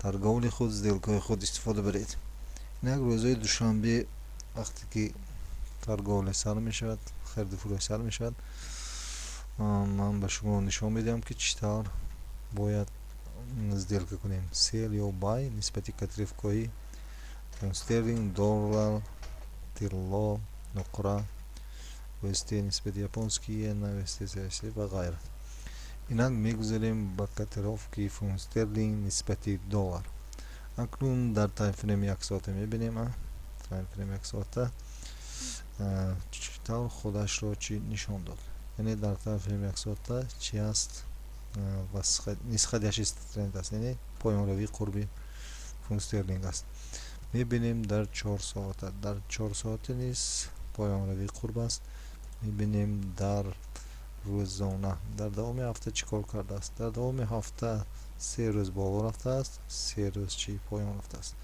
торговли худ, сделкаи худ истифода баред. Инак рӯзҳои душанбе вақте ки торговля сар мешавад, хариду фурӯш сар мешавад, ман ба шумо нишон медиҳам ки чӣ тавр бояд сделка кунем. Sell ё buy нисбати катрифкои фунт стерлинг, доллар, тилло, нуқра, USD нисбати японский йен, USD ва ғайра. Инак мегузарем ба котировки фунт стерлинг нисбати доллар. Акнун дар таймфрейм 1 соата мебинем. Таймфрейм 1 соата чӣ тавр худашро чӣ нишон дод. Яъне дар таймфрейм 1 соата чӣ аст нисхадяши тренд аст, яъне поёнравии қурби фунт стерлинг аст. Мебинем дар 4 соата. Дар 4 соата низ поёнравии қурб аст. Мебинем дар рӯзона. Дар давоми ҳафта чӣ кор кардааст? Дар давоми ҳафта 3 рӯз боло рафтааст, 3 рӯз чӣ поён рафтааст.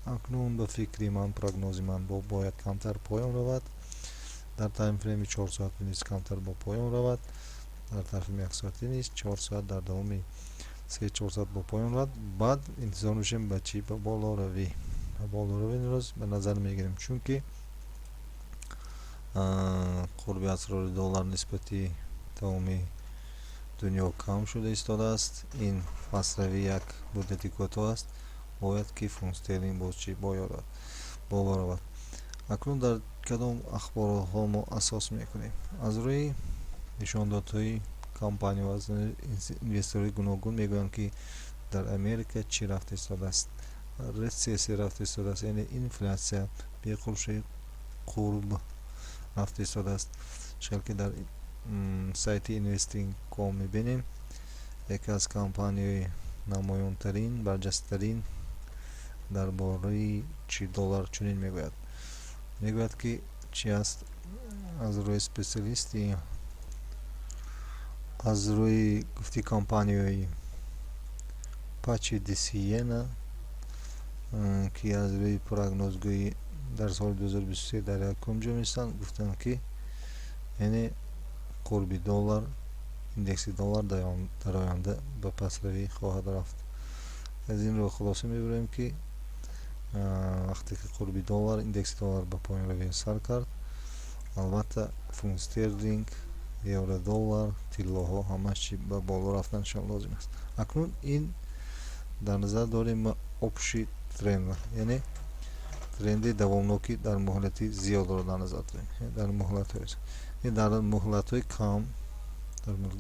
Акнун ба фикри ман, прогнози ман бояд камтар поён равад. Дар таймфрейми 4 соата низ камтар бо поён равад. Дар таймфрейми 1 соата низ 4 соат дар давоми 3-4 соат бо поён равад. Баъд интизор мешем ба чӣ? Ба болоравӣ. Ба болоравӣ нироз ба назар мегирем, чунки қурби асрори доллар нисбати тамоми дунё кам шуда истодааст. Ин фасравӣ як муддати кӯтоҳ аст. Бояд ки фунт стерлинг боз чӣ боло равад. Акнун дар кадом ахборотҳо мо асос мекунем? Аз рӯи нишондодҳои компания ва инвесторои гуногун мегӯянд ки дар Америка чӣ рафта истодааст? Рецессия рафта истодааст, яъне инфлясия, беқуршии қурб рафта истодааст. Шакл ки дар сайти investing.com мебинем, яке аз компанияҳои намоёнтарин, барҷастатарин дар бораи $10 чунин мегӯяд. Мегӯяд ки чӣ аст? аз рӯи специалисти, аз рӯи гуфти компанияҳои Пачи Дисиена, ки аз рӯи прогнозгӯӣ дар соли 2023 дар якум ҷо меистанд, гуфтанд ки яъне қурби доллар, индекси доллар дар оянда ба пасравӣ хоҳад рафт. аз ин ро хулоса мебарем ки вақте ки қурби доллар, индекси доллар ба поёнравӣ сар кард, албатта фунт стерлинг, евро доллар, тиллоҳо ҳамаш чӣ ба боло рафтанашон лозим аст. Акнун ин дар назар дорем общий тренд, яъне тренди давомноки дар муҳлати зиёдро дар назар дорем. Дар муҳлатҳои кам,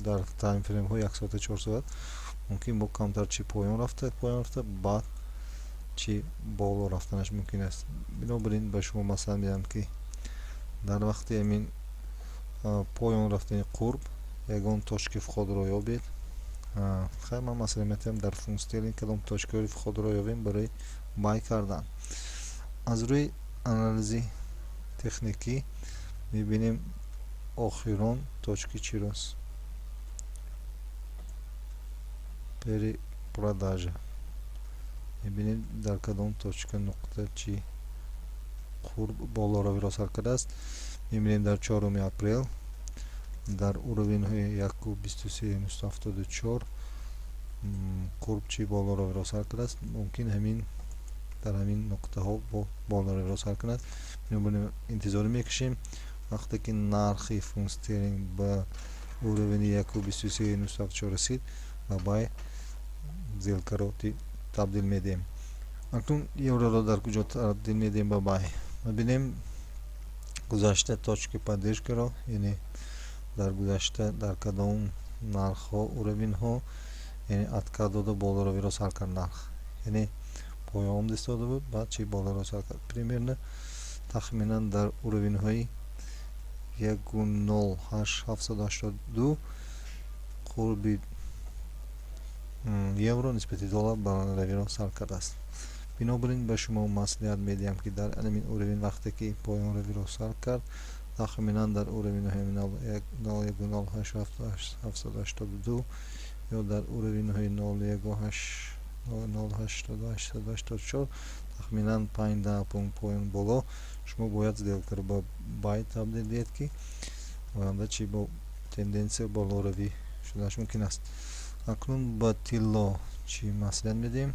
дар таймфреймҳои 1 соата 4 соат мумкин бо камтар чӣ поён рафта, баъд чӣ боло рафтанаш мумкин аст. Бинобар ин ба шумо масъала медиҳам ки дар вақти амин поён рафтани қурб ягон точки входро ёбед. Хайр ман масъала метавонам дар фунт стерлинг кадом точкаҳои входро ёбем барои бай кардан. аз рӯи анализи техникӣ мебинем охирон точки чирост пери продажа. мебинем дар кадом точка нуқта чӣ қурб болоравиро сар кардааст. мебинем дар 4 апрел дар уровенҳои 1.2374 қурб чӣ болоравиро сар кардааст. мумкин ҳамин дар ҳамин нуқтаҳо бо болоравиро сар кунад. интизорӣ мекашем вақте ки нархи фунт стерлинг ба уровени 1.2374 расид, ба бай сделкаро табдил медиҳем. акнун евроро дар куҷо табдил медиҳем ба бай? мебинем гузашта точки поддержкаро, яъне дар гузашта дар кадом нархҳо, уровенҳо, яъне атка дода болоравиро сар кард нарх, яъне поён истода буд, баъд чӣ болоро сар кард. Примерно тахминан дар уровенҳои 1.08782 қурби евро нисбати доллар болоравиро сар кардааст. бинобар ин ба шумо маслиҳат медиҳам ки дар ин уровен вақте ки поёнравиро сар кард, тахминан дар уровенҳои 0.08782 ё дар уровенҳои 0.8884 тахминан 5-10 пункт поён боло шумо бояд сделкаро ба бай табдил диҳед ки оянда чӣ бо тенденсия болоравӣ шуданаш мумкин аст. акнун ба тилло чӣ маслиҳат медиҳем?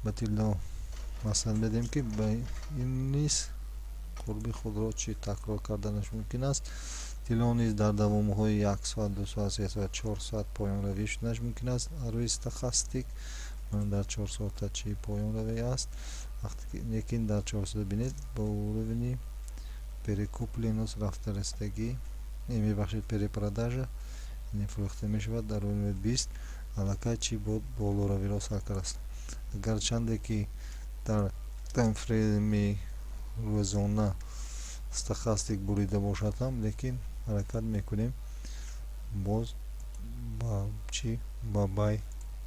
ба тилло масал медем ки ба ин низ қурби худро чӣ такрор карданаш мумкин аст. Тилло низ дар давомҳои 1 соат 2 соат 3 соат 4 соат поёнравӣ шуданаш мумкин аст. Рӯи стахастик дар 4 соата чӣ поёнравӣ аст. Лекин дар 4 соата бинед ба уровни перекупленус рафтарастагӣ мебахшед перепродажа фурӯхта мешавад дар уровни 20 аллакай чӣ болоравиро сар кардааст. Гарчанде ки дар таймфрейми рӯзона стахастик бурида бошад ҳам, лекин ҳаракат мекунем боз ба чӣ ба бай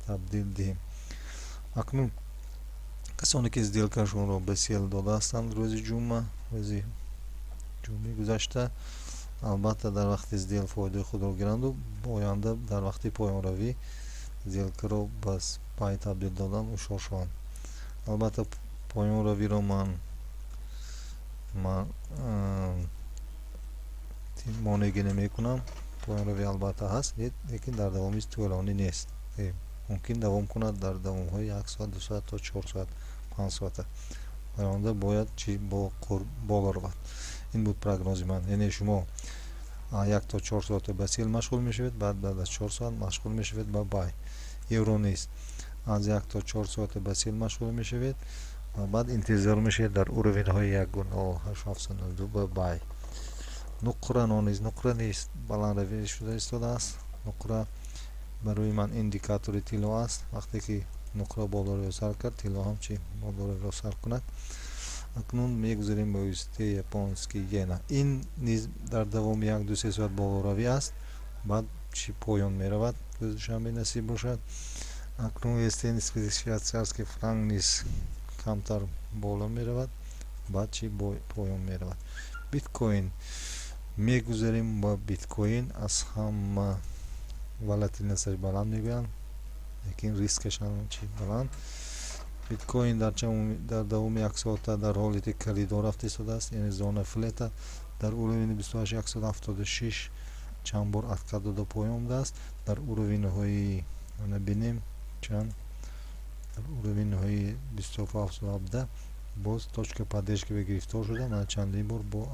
табдил диҳем. Акнун касоне ки сделкашонро ба сел додаастанд рӯзи ҷумъаи гузашта, албатта дар вақти сдел фоидаи худро гиранду оянда дар вақти поёнравӣ сделкаро ба бай табдил додан ҳушёр шаванд. Албатта поёнравиро ман монеги намекунам. Поёнравӣ албатта ҳаст, лекин дар давоми тӯлонӣ нест. Мумкин давом кунад дар давомҳои 1 соат 2 соат то 4 соат 5 соата. Оянда бояд чӣ боло равад. Ин буд прогнози ман. Яъне шумо 1 то 4 соата ба сел машғул мешавед, баъд аз 4 соат машғул мешавед ба бай. Евро низ аз 1 то 4 соата ба сел машғул мешавед ва баъд интизор мешавед дар уровенҳои 1.0802 ба бай. Нуқра низ баландравӣ шуда истодааст. Нуқра барои ман индикатори тилло аст. Вақте ки нуқра болоравиро сар кард, тилло ҳам чӣ болоравиро сар кунад. Акнун мегузарем ба воситаи японски йена. Ин низ дар давоми 1-2-3 соат болоравӣ аст, баъд чӣ поён меравад, рӯзи душанбе насиб бошад. Акнун воситаи нисбати швейтсарский франк низ камтар боло меравад, баъд чӣ поён меравад. Биткоин мегузарем ба биткоин. Аз ҳама волатилносташ баланд мегӯянд, лекин рискаш ҳам чӣ баланд. Биткоин дар давоми 1 соата дар ҳолати калидо рафта истодааст, яъне зона флета дар уровни 28176 чанд бор откат дода поён будааст. Дар уровинҳои бинем чанд дар уровинҳои 2717 боз точка поддержки гирифтор шуда, мана чандин бор бо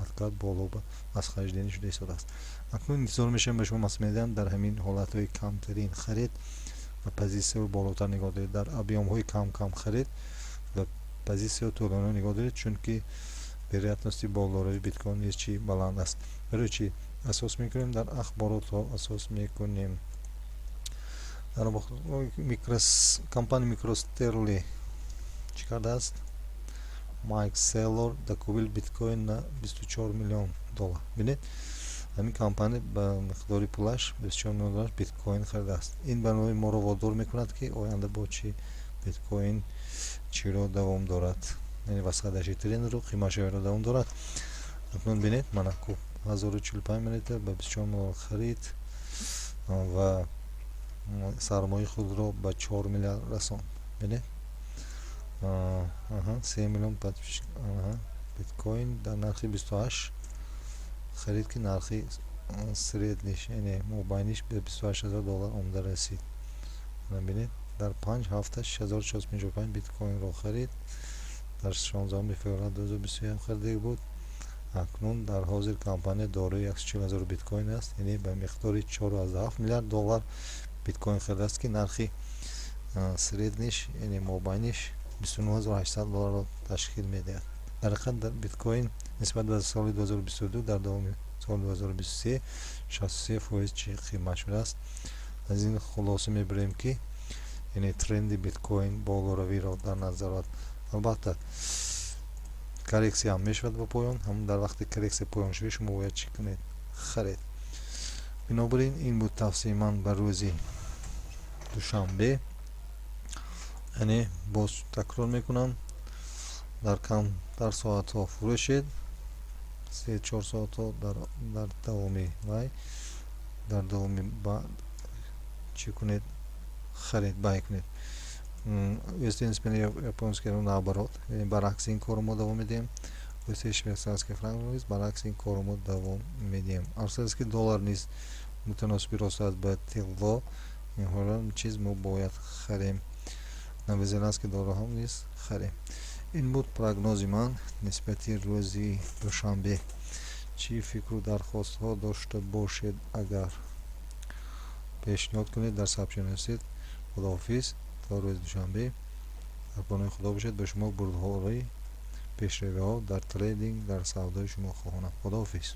откат боло аз хаҷденӣ шуда истодааст. Акнун интизор мешавам ба шумо маслиҳат медиҳам дар ҳамин ҳолатҳои камтарин харид ва позисияҳои болотар нигоҳ доред. Дар объёмҳои кам харид ва позисияҳои тӯлонӣ нигоҳ доред, чунки вероятности болоравии биткоин низ чӣ баланд аст. Барои чӣ асос мекунем? Дар ахборотро асос мекунем. Дар компания Microsterling чӣ кардааст? Майк Селлор дакупил биткоин на $24 миллион. Бинед, ҳамин компания ба миқдори пулаш $24 миллион биткоин хаridааст. Ин барои моро водор мекунад ки оянда бо чӣ биткоин чиро давом дорад, яъне васадаши трендро қиматшавиро давом дорад. Акнун бинед, мана ку 1045 мл ба $24 миллион харид ва сармояи худро ба 4 миллиард расонд. Бинед, 3 миллион биткоин дар нархи 28 харид ки нархи средниш, яъне мобайниш ба $28000 омада расид. Бинед, дар 5 ҳафта 6455 биткоинро харид. Дар 16 феврал 2021 харида буд. Акнун дар ҳозир компания дорои 140000 биткоин аст, яъне ба миқдори $4.7 миллиард биткоин харидааст ки нархи средниш, яъне мобайниш $29800 ташкил медиҳад. Дар ҳақиқат дар биткоин нисбат ба соли 2022 дар давоми соли 2023 63% чӣ қимат шудааст. Аз ин хулоса мебарем ки яъне тренди биткоин болоравиро дар назар дорад. Албатта коррексия ҳам мешавад ба поён, ҳамон дар вақти коррексия поён шавад шумо бояд чӣ кунед? Харед. Бинобар ин ин буд тавсияи ман ба рӯзи душанбе. Яъне боз такрор мекунам, дар камтар соатҳо фурӯшед, 3-4 соатҳо дар давоми вай, дар давоми баъд чӣ кунед? Харед, бай кунед. Японскиро наоборот, яъне баръакси ин корро мо давом медиҳем. швейтсарский франк низ баръакси ин корро мо давом медиҳем. австралийский доллар низ мутаносиби рост аст ба тилло. ин ҳола чиз мо бояд харем. навезенаст ки дороҳам низ харем. Ин буд прогнози ман нисбати рӯзи душанбе. Чӣ фикру дархостҳо дошта бошед, агар пешниҳод кунед дар сабт шунависед. худоҳофиз то рӯзи душанбе. дар понои худо бошед. ба шумо бурдҳои пешравиҳо дар трейдинг дар савдои шумо хоҳонам. худоҳофиз.